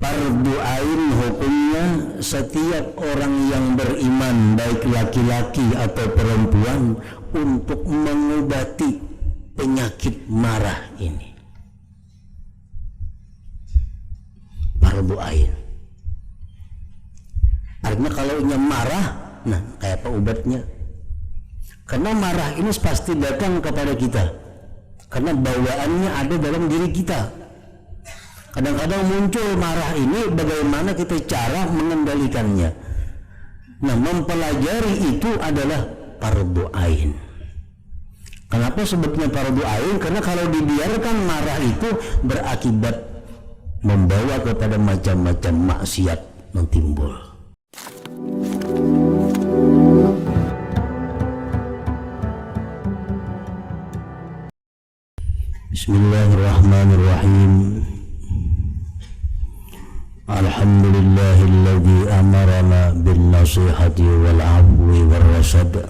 Fardu ain hukumnya setiap orang yang beriman baik laki-laki atau perempuan untuk mengobati penyakit marah ini. Fardu ain. Artinya kalau nya marah, nah kayak apa obatnya? Karena marah ini pasti datang kepada kita. Karena bawaannya ada dalam diri kita. Kadang-kadang muncul marah ini, bagaimana kita cara mengendalikannya. Nah, mempelajari itu adalah fardu ain. Kenapa sebutnya fardu ain? Karena kalau dibiarkan marah itu berakibat membawa kepada macam-macam maksiat yang timbul. Bismillahirrahmanirrahim. Alhamdulillahilladzi amarana bin nasihati wal afwi war rasad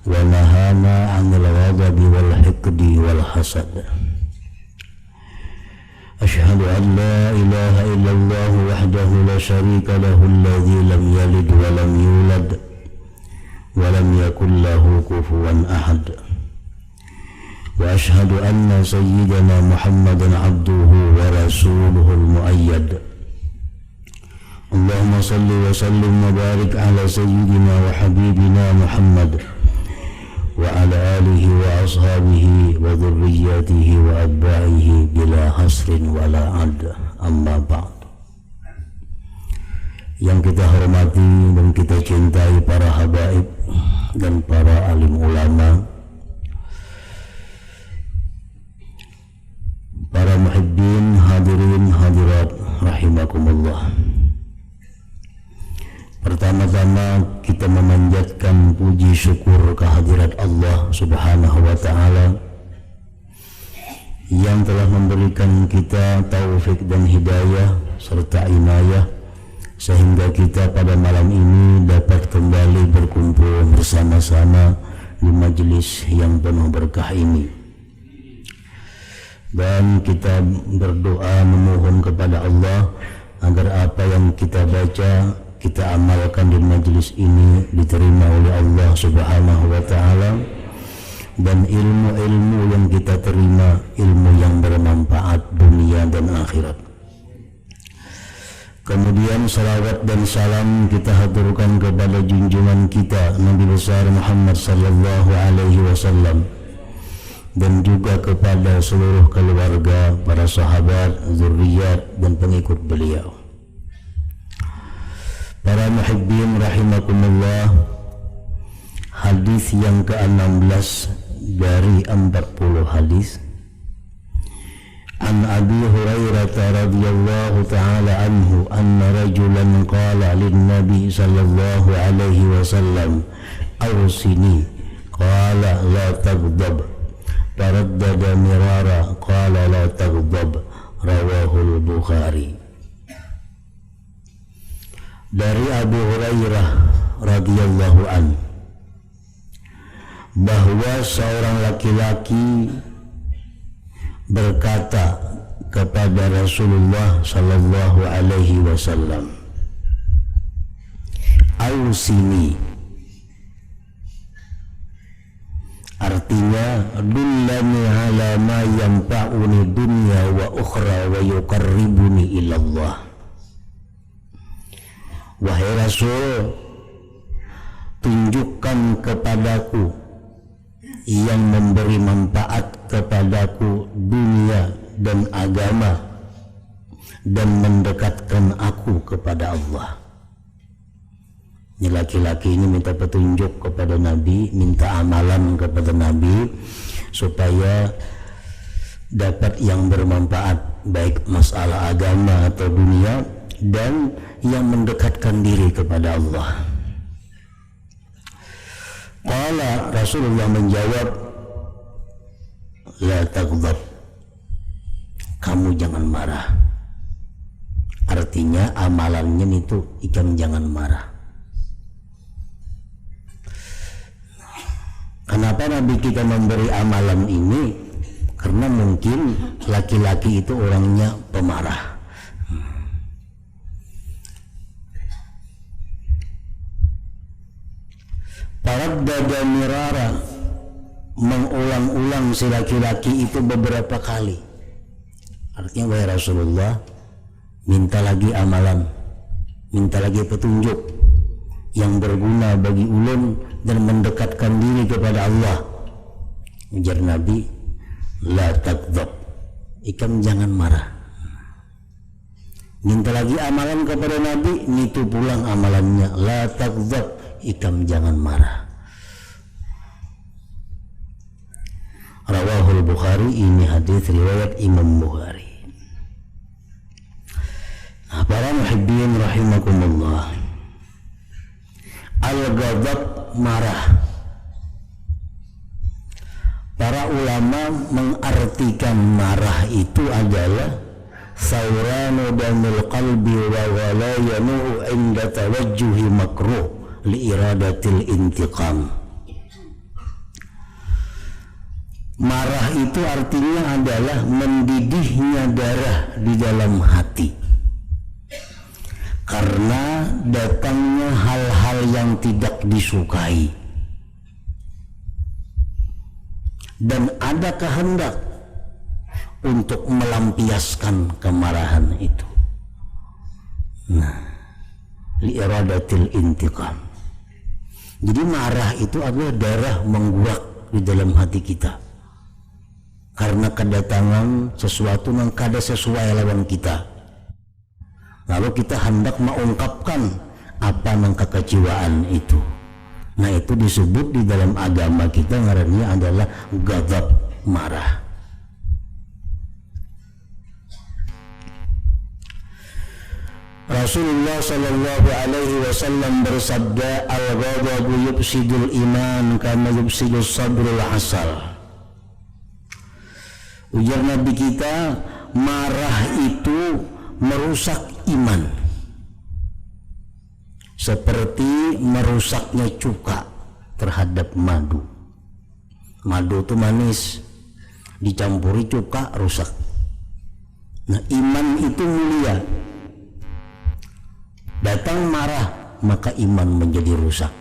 wa nahana 'anil ghadabi wal hiqdi wal hasad. Asyhadu an la ilaha illallah wahdahu la syarika lahu alladzi lam yalid wa lam yulad wa lam yakul lahu kufuwan ahad. Wa ashhadu anna sayyidana Muhammadan abduhu wa rasuluhul muayyad. Allahumma salli wa sallim wa barik ala sayyidina wa habibina Muhammad wa ala alihi wa ashabihi wa dhurriyyatihi wa atba'ihi bila hasrin wa la ad. Amma ba'd. Yang kita hormati dan kita cintai para habaib dan para alim ulama, para muhibbin, hadirin hadirat rahimakumullah. Pertama-tama kita memanjatkan puji syukur kehadirat Allah Subhanahu wa taala yang telah memberikan kita taufik dan hidayah serta inayah sehingga kita pada malam ini dapat kembali berkumpul bersama-sama di majelis yang penuh berkah ini. Dan kita berdoa memohon kepada Allah agar apa yang kita baca, kita amalkan di majelis ini diterima oleh Allah Subhanahu wa taala, dan ilmu-ilmu yang kita terima ilmu yang bermanfaat dunia dan akhirat. Kemudian salawat dan salam kita haturkan kepada junjungan kita Nabi besar Muhammad sallallahu alaihi wasallam, dan juga kepada seluruh keluarga, para sahabat, zuriat dan pengikut beliau. Para muhibbin rahimakumullah, hadis yang ke-16 dari 40 hadis. An Abi Hurairah radhiyallahu ta'ala anhu anna rajulan qala lin Nabi sallallahu alaihi wasallam awsini qala la taghdab taraddada mirara qala la taghdab rawahul Bukhari. Dari Abu Hurairah radhiyallahu an bahwa seorang laki-laki berkata kepada Rasulullah sallallahu alaihi wasallam, "Ausini." Artinya, dullani ala ma yanfa'uni dunya wa ukhra wa yuqarribuni ilallah. Wahai Rasul, tunjukkan kepadaku yang memberi manfaat kepadaku dunia dan agama, dan mendekatkan aku kepada Allah. Ini laki-laki ini minta petunjuk kepada Nabi, minta amalan kepada Nabi supaya dapat yang bermanfaat baik masalah agama atau dunia, dan yang mendekatkan diri kepada Allah. Qala, Rasulullah menjawab, la taghdab, kamu jangan marah. Artinya amalannya itu ikan jangan marah. Kenapa Nabi kita memberi amalan ini? karena mungkin laki-laki itu orangnya pemarah. Taraddada mirara, mengulang-ulang si laki-laki itu beberapa kali. Artinya, wahai Rasulullah, minta lagi amalan, minta lagi petunjuk yang berguna bagi ulun dan mendekatkan diri kepada Allah. Ujar Nabi, la takdzab, ikam jangan marah. Minta lagi amalan kepada Nabi, nitu pulang amalannya, la takdzab, ikam jangan marah. Rawahul Bukhari, ini hadis riwayat Imam Bukhari. Nah, para muhibbin rahimakumullah, al-ghadab, marah. Para ulama mengartikan marah itu adalah sauranu damil qalbi wa walayanu inda tawajjuhi makruh li iradatil intiqam. Marah itu artinya adalah mendidihnya darah di dalam hati karena datangnya hal-hal yang tidak disukai, dan ada kehendak untuk melampiaskan kemarahan itu. Nah, liiradatil intiqam. Jadi marah itu adalah darah mengguak di dalam hati kita karena kedatangan sesuatu yang kada sesuai lawan kita, lalu kita hendak mengungkapkan apa nang kekecewaan itu. Nah, itu disebut di dalam agama kita ngarannya adalah ghadab, marah. Rasulullah sallallahu alaihi wasallam bersabda, al-ghadabu yufsidul iman kama yufsidus sabrul asal. Ujar Nabi kita, marah itu merusak iman seperti merusaknya cuka terhadap madu. Madu itu manis, dicampuri cuka rusak. Nah, iman itu mulia. Datang marah, maka iman menjadi rusak.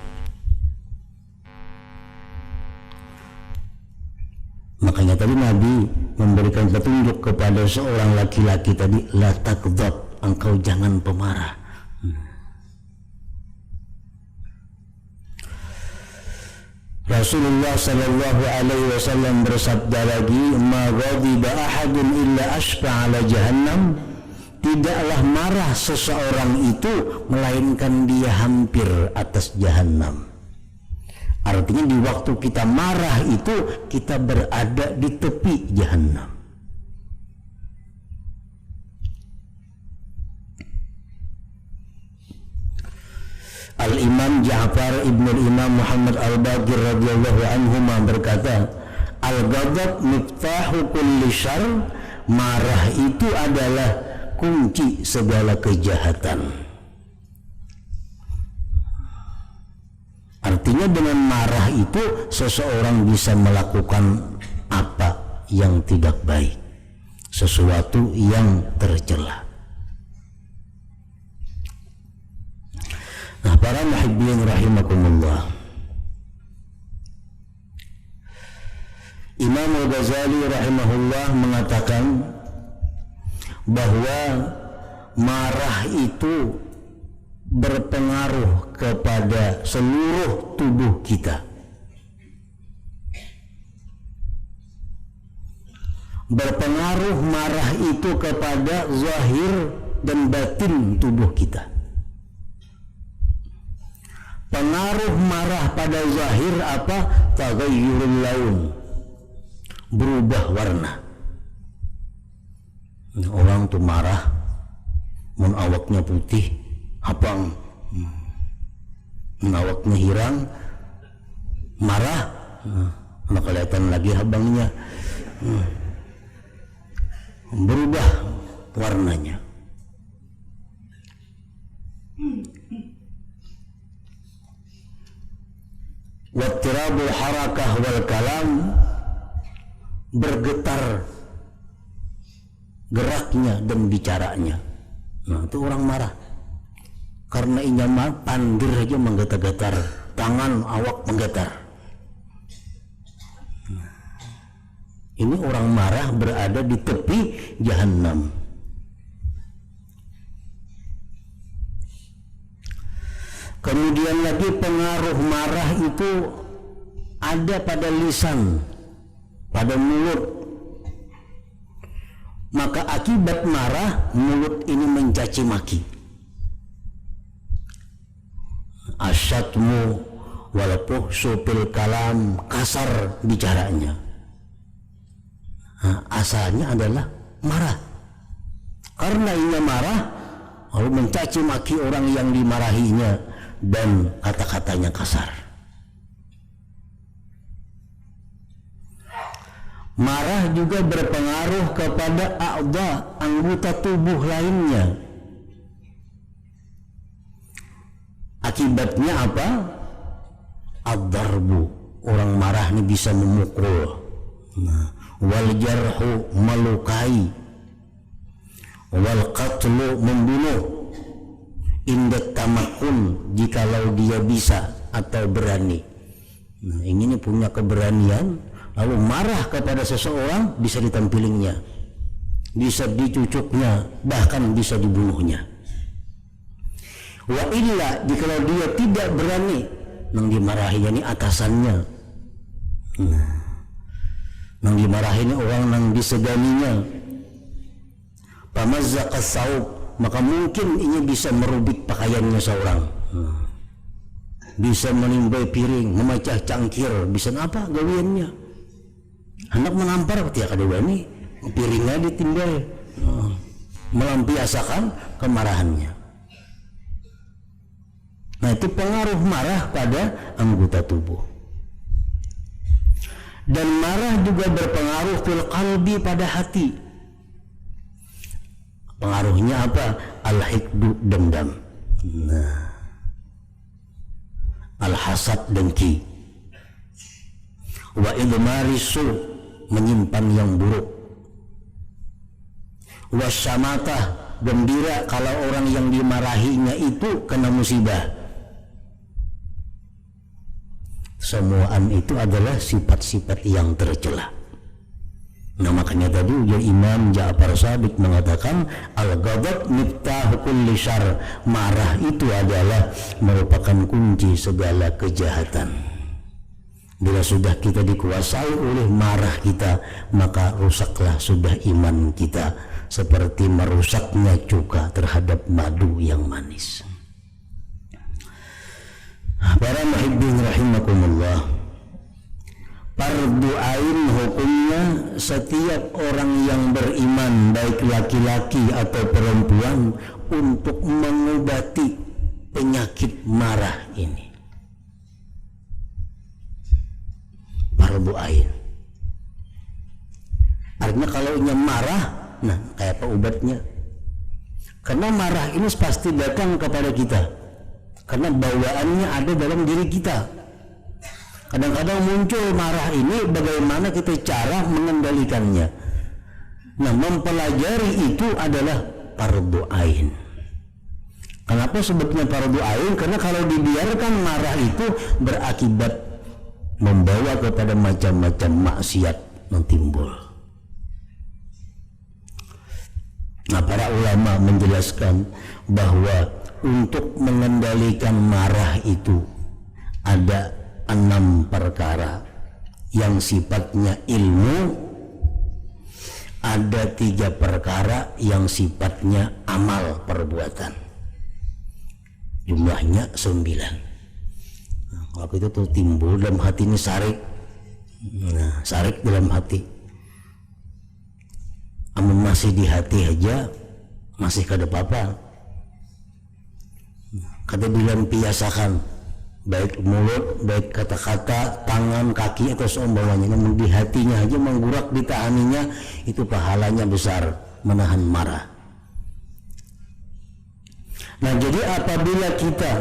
Makanya tadi Nabi memberikan petunjuk kepada seorang laki-laki tadi, la takdzab, engkau jangan pemarah. Rasulullah sallallahu alaihi wasallam bersabda lagi, ma ghadiba ahadun illa ashfa ala jahannam. Tidaklah marah seseorang itu melainkan dia hampir atas jahanam. Artinya di waktu kita marah itu kita berada di tepi jahanam. Al-Imam Ja'far ibn Imam Muhammad Al-Baqir radhiyallahu anhuma berkata, al-ghadab miftahu kulli syarr, marah itu adalah kunci segala kejahatan. Artinya dengan marah itu seseorang bisa melakukan apa yang tidak baik, sesuatu yang tercela. Nah, para muhibbin rahimakumullah, Imam Al-Ghazali rahimahullah mengatakan bahwa marah itu berpengaruh kepada seluruh tubuh kita. Berpengaruh marah itu kepada zahir dan batin tubuh kita. Pengaruh marah pada zahir apa? Taghayyurul laun, berubah warna. Orang tuh marah, mun awaknya putih, abang, awaknya hirang, marah, nah kelihatan lagi abangnya, berubah warnanya. Wattirabul harakah wal kalam, bergetar geraknya dan bicaranya. Nah, itu orang marah. Karena inya pandir aja menggetar-getar, tangan awak menggetar. Ini orang marah berada di tepi jahanam. Kemudian lagi pengaruh marah itu ada pada lisan, pada mulut. Maka akibat marah, mulut ini mencaci maki. Asyatmu walaupun supil kalam, kasar bicaranya. Nah, asalnya adalah marah. Karena ia marah, lalu mencaci maki orang yang dimarahinya dan kata-katanya kasar. Marah juga berpengaruh kepada anggota tubuh lainnya. Akibatnya apa? Ad-darbu, orang marah ini bisa memukul. Nah, wal jarhu, melukai, wal qatlu, membunuh, indat tamakun, jikalau dia bisa atau berani. Nah, ini punya keberanian, lalu marah kepada seseorang, bisa ditampilinya, bisa dicucuknya, bahkan bisa dibunuhnya. Wa illa, jikalau dia tidak berani, nang dimarahinya ini atasannya, nang dimarahin orang nang diseganinya, pamazzaqa saub, maka mungkin ini bisa merubik pakaiannya seorang, bisa menimbai piring, memecah cangkir, bisa apa gawiannya, hendak menampar ketika kedua ini piringnya ditimbai, melampiaskan kemarahannya. Nah, itu pengaruh marah pada anggota tubuh. Dan marah juga berpengaruh fil qalbi, pada hati. Pengaruhnya apa? Al-hikdu, dendam. Nah, al-hasad, dengki. Wa idmarisu, menyimpan yang buruk. Wa syamatah, gembira kalau orang yang dimarahinya itu kena musibah. Semuaan itu adalah sifat-sifat yang tercela. Nah, makanya tadi Imam Ja'far Shadiq mengatakan al-ghadab miftahu kulli syarr, marah itu adalah merupakan kunci segala kejahatan. Bila sudah kita dikuasai oleh marah kita, maka rusaklah sudah iman kita, seperti merusaknya cuka terhadap madu yang manis. Para muhibbin rahimakumullah, fardu ain hukumnya setiap orang yang beriman, baik laki-laki atau perempuan, untuk mengobati penyakit marah ini. Fardu ain. Artinya kalau ia marah, nah kayak apa obatnya? Karena marah ini pasti datang kepada kita. Karena bawaannya ada dalam diri kita. Kadang-kadang muncul marah ini, bagaimana kita cara mengendalikannya. Nah, mempelajari itu adalah fardu ain. Kenapa sebutnya fardu ain? Karena kalau dibiarkan marah itu berakibat membawa kepada macam-macam maksiat yang timbul. Nah, para ulama menjelaskan bahwa untuk mengendalikan marah itu ada 6 perkara yang sifatnya ilmu, ada 3 perkara yang sifatnya amal perbuatan. Jumlahnya 9. Nah, waktu itu tuh timbul dalam hati ini sarik. Nah, sarik dalam hati. Amun masih di hati aja masih kada apa-apa. Kada dilampiasakan, baik mulut, baik kata-kata, tangan, kaki atau seumpamanya. Namun di hatinya aja menggurak, ditahaninya, itu pahalanya besar, menahan marah. Nah, jadi apabila kita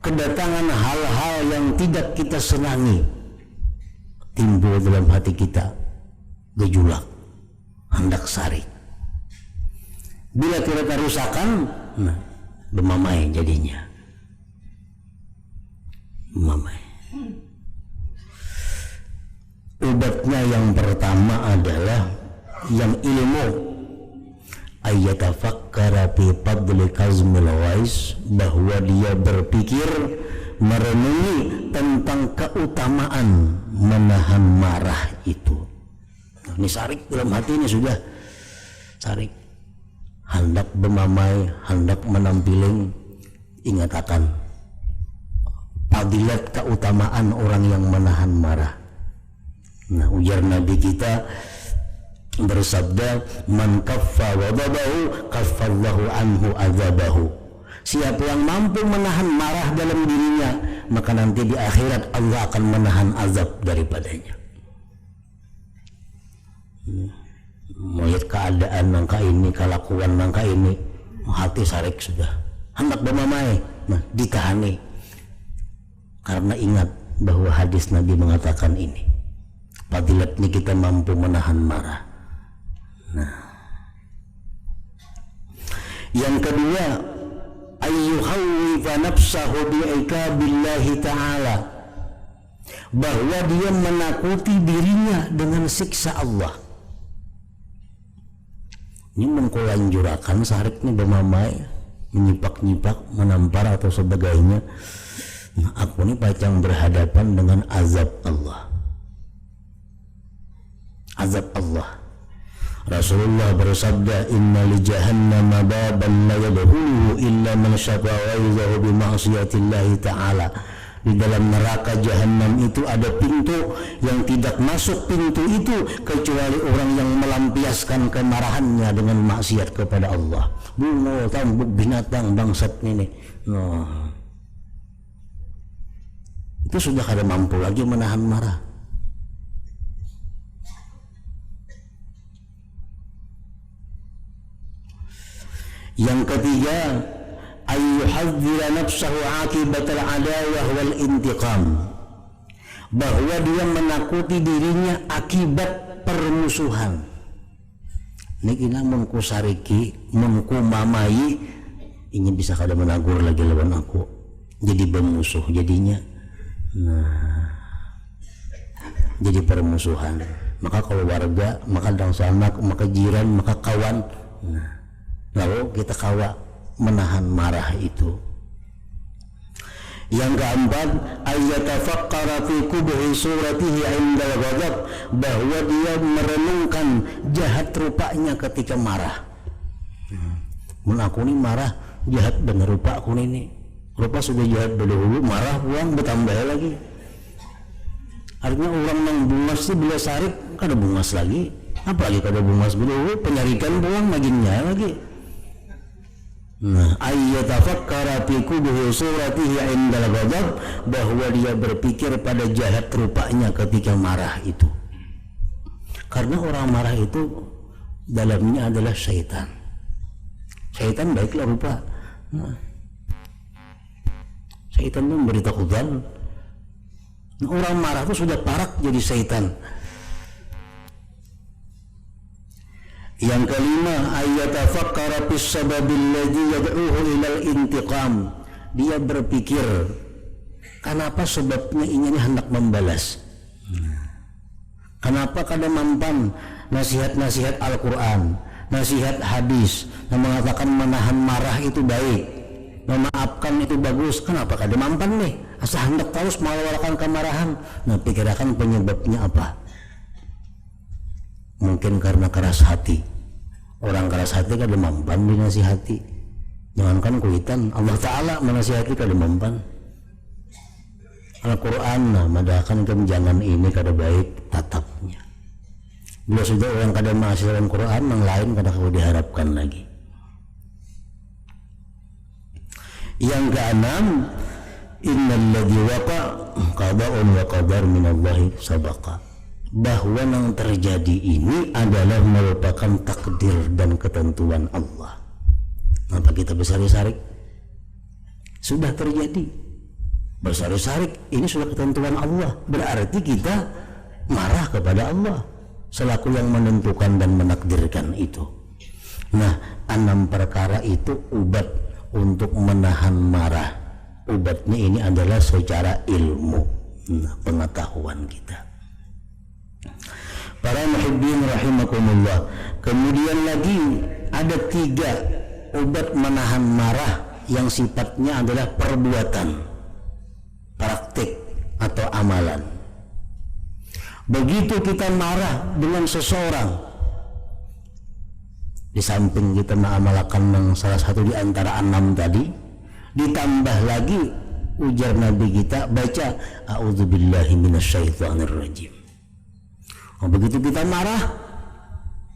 kedatangan hal-hal yang tidak kita senangi timbul dalam hati kita, gejulak, hendak sarik. Bila tidak kerusakan, nah, bemamai jadinya. Bemamai. Obatnya yang pertama adalah yang ilmu, ayyatafakkara fi fadli kazmil ghais, bahwa dia berpikir, merenungi tentang keutamaan menahan marah itu. Nah, ini sarik dalam hati, ini sudah sarik, hendak bemamai, hendak menampiling, ingat akan fadilat keutamaan orang yang menahan marah. Nah, ujar Nabi kita bersabda, man kaffa ghadabahu kaffallahu anhu adzabahu. Siapa yang mampu menahan marah dalam dirinya, maka nanti di akhirat Allah akan menahan azab daripadanya. Melihat keadaan nangka ini, kelakuan nangka ini, hati sarik sudah, hendak bemamai, nah ditahani. Karena ingat bahwa hadis Nabi mengatakan ini, fadilatnya kita mampu menahan marah. Nah, yang kedua, ayyuhawwifa nafsahu bi'ikabillahi ta'ala, bahwa dia menakuti dirinya dengan siksa Allah. Ini mengkulanjurakan sariknya bemamai, menyipak-nyipak, menampar atau sebagainya. Nah, aku ini pacang berhadapan dengan azab Allah. Azab Allah. Rasulullah bersabda, inna li jahannama baban la yadkhuluhu illa man syaqqa ghaizahu bi ma'siyatillahi ta'ala. Di dalam neraka jahanam itu ada pintu yang tidak masuk pintu itu kecuali orang yang melampiaskan kemarahannya dengan maksiat kepada Allah. Bungo, tambuk, binatang, bangsat ini. Nah, itu sudah kada mampu lagi menahan marah. Yang ketiga, ayyuhadzira nafsahu akibatal adawah wal intiqam, bahwa dia menakuti dirinya akibat permusuhan. Niki namun ku sariki, mun ku mamai, ini bisa kada menagur lagi lawan aku, jadi bermusuh jadinya. Nah, jadi permusuhan. Maka keluarga, maka dangsa anak, maka jiran, maka kawan. Nah, lalu kita kawa menahan marah itu. Yang keempat, ayyatafakkara fi kubhi suratihi indal ghadab, bahwa dia merenungkan jahat rupanya ketika marah. Mun aku ini marah, jahat bener rupa aku ini. Rupa sudah jahat dulu, marah pulang bertambah lagi. Artinya orang yang bungas itu bila sarik kada bungas lagi, apalagi kada bungas dulu, penyarikan pulang makinnya lagi. Nah, ayyatafakkara fi kubhi suratihi indal ghadab, bahwa dia berpikir pada jahat rupanya ketika marah itu. Karena orang marah itu dalamnya adalah syaitan. Syaitan baiklah rupa. Nah, syaitan itu memberi takutan. Nah, orang marah itu sudah parak jadi syaitan. Yang kelima, ayyatafakkara fis sababil ladzi yad'uhu ilal intiqam, dia berpikir kenapa sebabnya ini hendak membalas. Kenapa kada mampan nasihat-nasihat Al-Quran, nasihat hadis yang mengatakan menahan marah itu baik, memaafkan itu bagus, kenapa kada mampan nih? Asa hendak terus melawalkan kemarahan. Nah, pikirkan penyebabnya apa? Mungkin karena keras hati. Orang keras hati kada mampan dinasihati. Jangankan kuitan, Allah Ta'ala menasihati kada mampan. Al-Quran nah madahkan jangan ini kada baik tatapnya. Bila sudah orang kada menghasilkan Quran, yang lain kada kau diharapkan lagi. Yang keenam, innal ladzi waqa qada'un wa qadar minallahi sabaqa, bahwa yang terjadi ini adalah merupakan takdir dan ketentuan Allah. Kenapa kita bersari-sarik? Sudah terjadi. Bersari-sarik ini sudah ketentuan Allah. Berarti kita marah kepada Allah. selaku yang menentukan dan menakdirkan itu. Nah, 6 perkara itu obat untuk menahan marah. Obatnya ini adalah secara ilmu, pengetahuan kita. Para muhibbin rahimakumullah. Kemudian lagi ada 3 obat menahan marah yang sifatnya adalah perbuatan, praktik atau amalan. Begitu kita marah dengan seseorang, di samping kita mengamalkan yang salah satu di antara 6 tadi, ditambah lagi ujar Nabi kita baca a'udzubillahi minasyaitonirrajim. Begitu kita marah,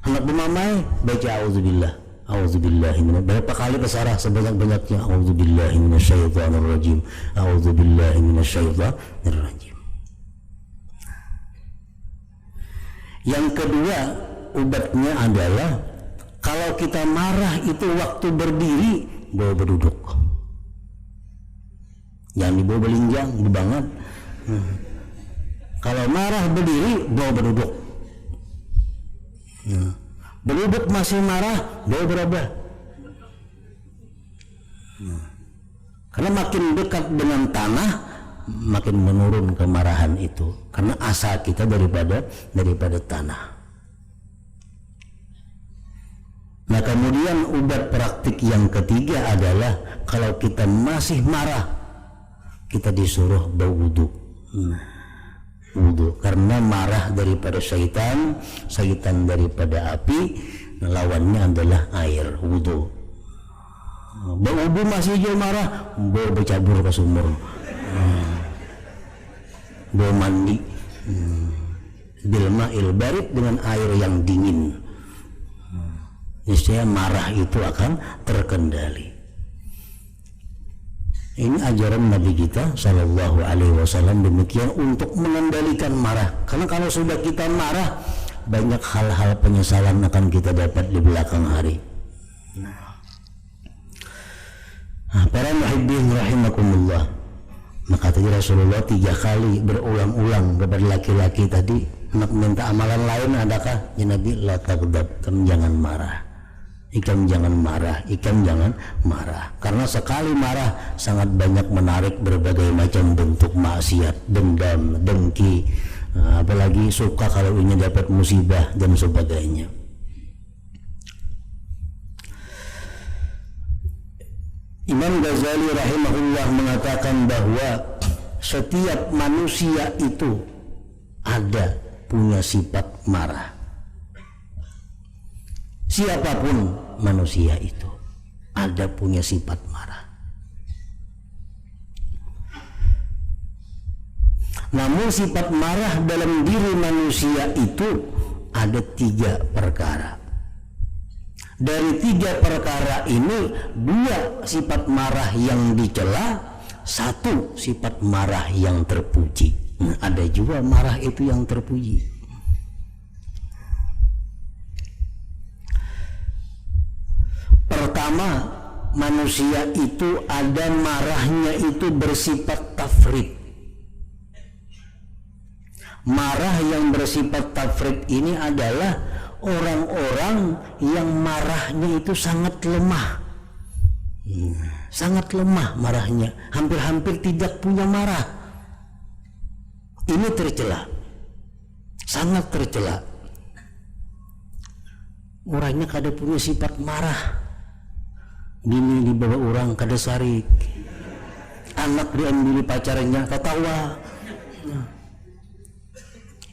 hendak memamai, baca a'udzubillah. A'udzubillahi berapa kali pesarah sebanyak-banyaknya, a'udzubillahi minasyaitonirrajim, a'udzubillahi minasyaitonirrajim. Yang kedua obatnya adalah kalau kita marah itu waktu berdiri, bawa berduduk. Jangan dibawa belinjang, dibangun. Kalau marah berdiri, bawa berduduk. Berduduk masih marah, bawa berubah. Karena makin dekat dengan tanah, makin menurun kemarahan itu. Karena asal kita daripada tanah. Nah, kemudian obat praktik yang ketiga adalah kalau kita masih marah, kita disuruh berwudu. Wudu, karena marah daripada syaitan daripada api, lawannya adalah air, wudu. Berwudu masih jauh marah, bercabur ke sumur, mandi bil ma'il barid, dengan air yang dingin. Niscaya marah itu akan terkendali. Ini ajaran Nabi kita Shallallahu Alaihi Wasallam demikian untuk mengendalikan marah. Karena kalau sudah kita marah, banyak hal-hal penyesalan akan kita dapat di belakang hari. Para muhibbin rahimakumullah, maka tadi Rasulullah 3 kali berulang-ulang kepada laki-laki tadi, nak minta amalan lain adakah? Ya Nabi, la taghdab, kamu jangan marah. Ikam jangan marah, ikam jangan marah. Karena sekali marah sangat banyak menarik berbagai macam bentuk maksiat, dendam, dengki, apalagi suka kalau ini dapat musibah dan sebagainya. Imam Ghazali rahimahullah mengatakan bahwa setiap manusia itu ada punya sifat marah. Siapapun manusia itu ada punya sifat marah. Namun sifat marah dalam diri manusia itu ada 3 perkara. Dari 3 perkara ini, 2 sifat marah yang dicela, 1 sifat marah yang terpuji. Ada juga marah itu yang terpuji. Pertama, manusia itu ada marahnya itu bersifat tafrid. Marah yang bersifat tafrid ini adalah orang-orang yang marahnya itu sangat lemah. Sangat lemah marahnya, hampir-hampir tidak punya marah. Ini tercela, sangat tercela. Orangnya kada punya sifat marah. Gini di bawah orang kada sarik, anak diambil pacarnya ketawa.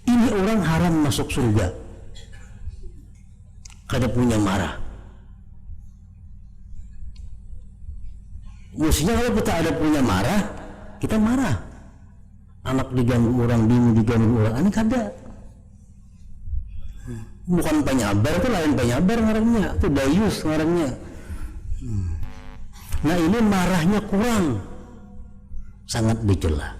Ini orang haram masuk surga, kada punya marah. Mestinya kalau kita ada punya marah, kita marah. Anak diganggu orang, bini diganggu orang, ini kada. Bukan penyabar, itu lain penyabar ngarannya, itu dayus ngarannya. Nah, ini marahnya kurang, sangat dicela.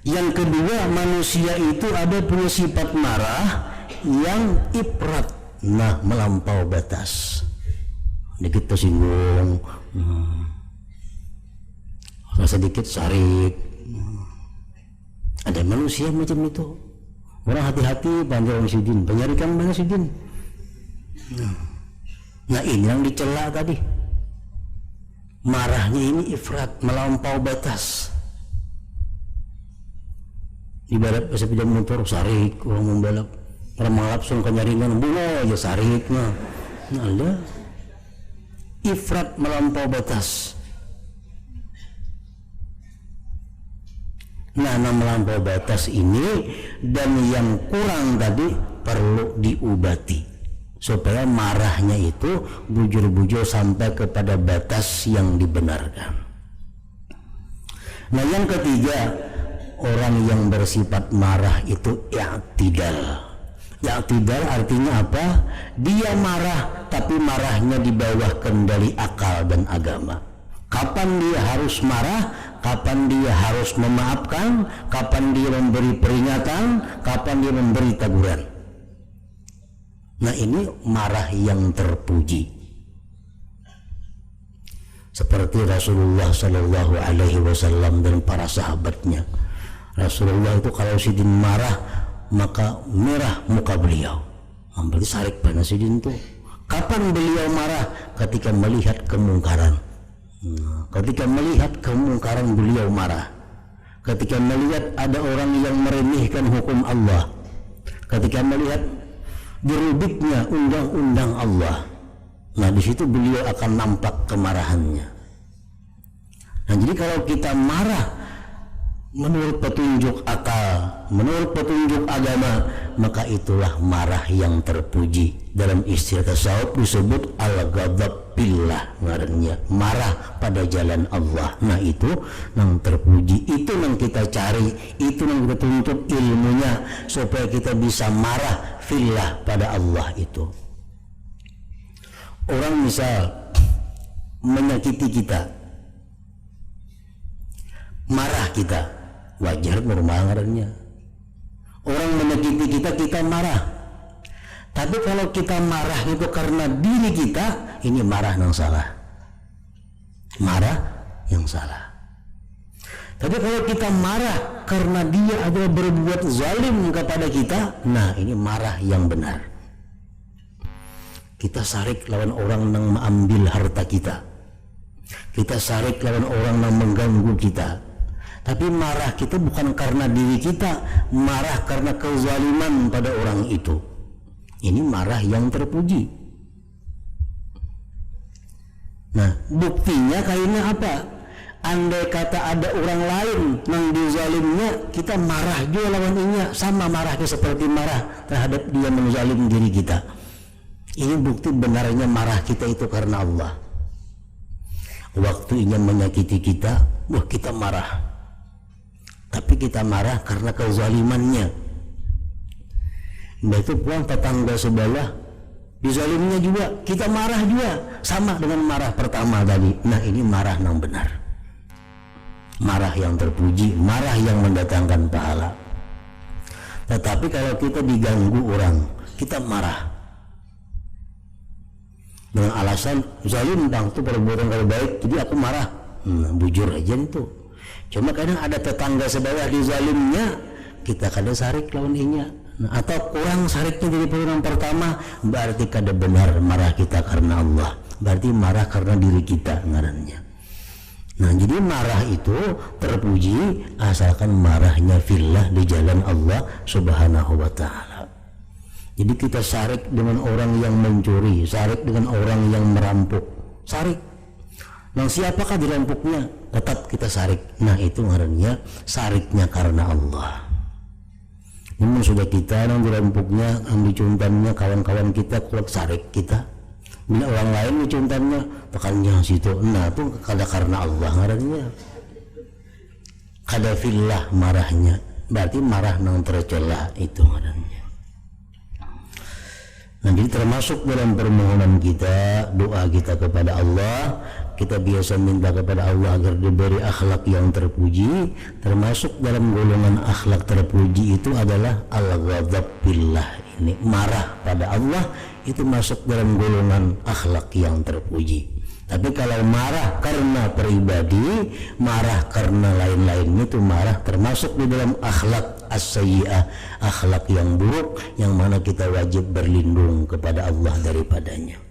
Yang kedua, manusia itu ada punya sifat marah yang ifrat, nah melampau batas. Dikit tersinggung, sedikit sarik, Ada manusia macam itu. Orang hati-hati panjang sidin, penyarikan mana sidin. Nah ini yang dicela tadi. Marahnya ini ifrat, melampau batas. Ibarat sepeda motor sarik, orang membalap, orang langsung kenyaringan, bunuh aja sarik. Nah ada ifrat, melampau batas. Nah melampau batas ini dan yang kurang tadi perlu diobati supaya marahnya itu bujur-bujur sampai kepada batas yang dibenarkan. Nah yang ketiga, orang yang bersifat marah itu i'tidal. I'tidal artinya apa? Dia marah tapi marahnya di bawah kendali akal dan agama. Kapan dia harus marah, kapan dia harus memaafkan, kapan dia memberi peringatan, kapan dia memberi teguran. Nah ini marah yang terpuji. Seperti Rasulullah Shallallahu Alaihi Wasallam dan para sahabatnya. Rasulullah itu kalau sidin marah maka merah muka beliau. Berarti sarik panas sidin itu. Kapan beliau marah? Ketika melihat kemungkaran. Ketika melihat kemungkaran beliau marah. Ketika melihat ada orang yang meremehkan hukum Allah. Ketika melihat dirubiknya undang-undang Allah. Nah di situ beliau akan nampak kemarahannya. Nah jadi kalau kita marah menurut petunjuk akal, menurut petunjuk agama, maka itulah marah yang terpuji. Dalam istilah tasawuf disebut al-ghadab billah, ngarannya marah pada jalan Allah. Nah itu yang terpuji, itu yang kita cari, itu yang kita tuntut ilmunya supaya kita bisa marah fillah pada Allah itu. Orang misal menyakiti kita, marah kita, wajar normal ngarannya. Orang menyakiti kita, kita marah. Tapi kalau kita marah itu karena diri kita, ini marah yang salah. Marah yang salah. Tapi kalau kita marah karena dia adalah berbuat zalim kepada kita, nah ini marah yang benar. Kita sarik lawan orang yang mengambil harta kita. Kita sarik lawan orang yang mengganggu kita. Tapi marah kita bukan karena diri kita, marah karena kezaliman pada orang itu. Ini marah yang terpuji. Nah, buktinya kayaknya apa? Andai kata ada orang lain yang dizalimnya, kita marah juga lawannya, sama marahnya seperti marah terhadap dia menzalim diri kita. Ini bukti benarnya marah kita itu karena Allah. Waktu ingin menyakiti kita, wah kita marah. Tapi kita marah karena kezalimannya. Nah itu pulang tetangga sebelah dizalimnya juga, kita marah juga, sama dengan marah pertama tadi. Nah ini marah yang benar, marah yang terpuji, marah yang mendatangkan pahala. Tetapi kalau kita diganggu orang, kita marah dengan alasan zalim bang itu perbuatan kalau baik, jadi aku marah. Bujur aja itu. Cuma kadang ada tetangga sebelah dizalimnya, kita kadang sarik lawan inya. Atau kurang sariknya dari perbuatan pertama, berarti kada benar marah kita karena Allah, berarti marah karena diri kita ngarannya. Nah jadi marah itu terpuji asalkan marahnya fillah di jalan Allah Subhanahu wa ta'ala. Jadi kita sarik dengan orang yang mencuri, sarik dengan orang yang merampok, sarik. Nah siapakah dirampoknya? Tetap kita sarik. Nah itu ngarannya sariknya karena Allah. Namun sudah kita yang dirampoknya, yang dicuntannya kawan-kawan kita, kuat sarik kita. Bila orang lain dicuntannya, tekannya situ. Nah itu kada karena Allah ngarannya. Kada fillah marahnya, berarti marah nang tercela itu ngarannya. Nah jadi termasuk dalam permohonan kita, doa kita kepada Allah, kita biasa minta kepada Allah agar diberi akhlak yang terpuji. Termasuk dalam golongan akhlak terpuji itu adalah al-ghadab billah. ini marah pada Allah itu masuk dalam golongan akhlak yang terpuji. Tapi kalau marah karena pribadi, marah karena lain-lain, itu marah termasuk di dalam akhlak as-sayyi'ah, akhlak yang buruk, yang mana kita wajib berlindung kepada Allah daripadanya.